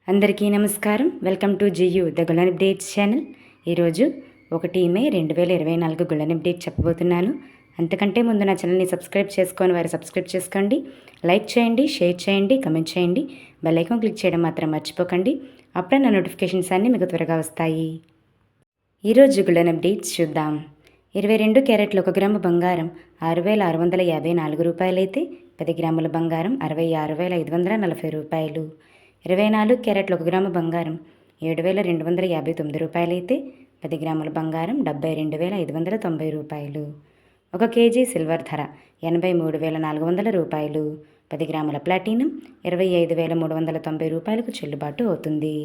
అందరికీ నమస్కారం. Welcome to జియు the golden updates channel. ఈరోజు 1 మే 2024 గోల్డెన్ అప్డేట్ చెప్పబోతున్నాను. అంతకంటే ముందు నా ఛానల్ని సబ్స్క్రైబ్ చేసుకొని వారు సబ్స్క్రైబ్ చేసుకోండి, లైక్ చేయండి, షేర్ చేయండి, కమెంట్ చేయండి, బెల్ ఐకాన్ క్లిక్ చేయడం మాత్రం మర్చిపోకండి. అప్పుడే నా నోటిఫికేషన్స్ అన్నీ మీకు త్వరగా వస్తాయి. ఈరోజు గోల్డెన్ అప్డేట్స్ చూద్దాం. 22 క్యారెట్ల 1 గ్రాము బంగారం 6,654 రూపాయలైతే 10 గ్రాముల బంగారం 66,540 రూపాయలు. 24 క్యారెట్ల 1 గ్రాము బంగారం 7,259 రూపాయలైతే 10 గ్రాముల బంగారం 72,590 రూపాయలు. 1 కేజీ సిల్వర్ ధర 83,400 రూపాయలు. 10 గ్రాముల ప్లాటినం 25,390 రూపాయలకు చెల్లుబాటు అవుతుంది.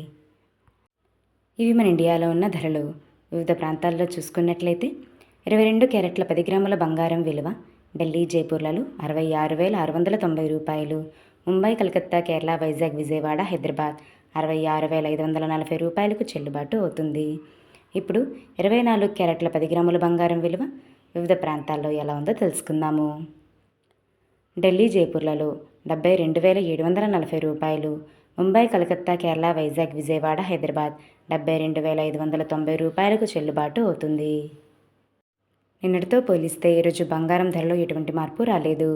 ఇవి మన ఇండియాలో ఉన్న ధరలు. వివిధ ప్రాంతాల్లో చూసుకున్నట్లయితే 22 క్యారెట్ల 10 గ్రాముల బంగారం విలువ ఢిల్లీ, జైపూర్లలో 66,690 రూపాయలు. ముంబై, కలకత్తా, కేరళ, వైజాగ్, విజయవాడ, హైదరాబాద్ 66,540 రూపాయలకు చెల్లుబాటు అవుతుంది. ఇప్పుడు 24 క్యారెట్ల 10 గ్రాముల బంగారం విలువ వివిధ ప్రాంతాల్లో ఎలా ఉందో తెలుసుకుందాము. ఢిల్లీ, జైపూర్లలో 72,740 రూపాయలు. ముంబై, కలకత్తా, కేరళ, వైజాగ్, విజయవాడ, హైదరాబాద్ 72,590 రూపాయలకు చెల్లుబాటు అవుతుంది. నిన్నటితో పోలిస్తే ఈరోజు బంగారం ధరలో ఎటువంటి మార్పు రాలేదు.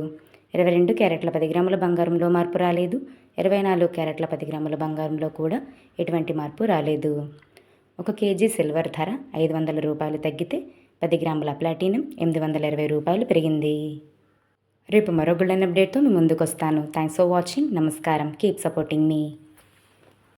22 క్యారెట్ల 10 గ్రాముల బంగారంలో మార్పు రాలేదు. 24 క్యారెట్ల 10 గ్రాముల బంగారంలో కూడా ఎటువంటి మార్పు రాలేదు. 1 కేజీ సిల్వర్ ధర 500 రూపాయలు తగ్గితే 10 గ్రాముల ప్లాటినం 820 రూపాయలు పెరిగింది. రేపు మరో గోల్డెన్ అప్డేట్తో మీ ముందుకు వస్తాను. Thanks for watching. నమస్కారం. కీప్ సపోర్టింగ్ మీ.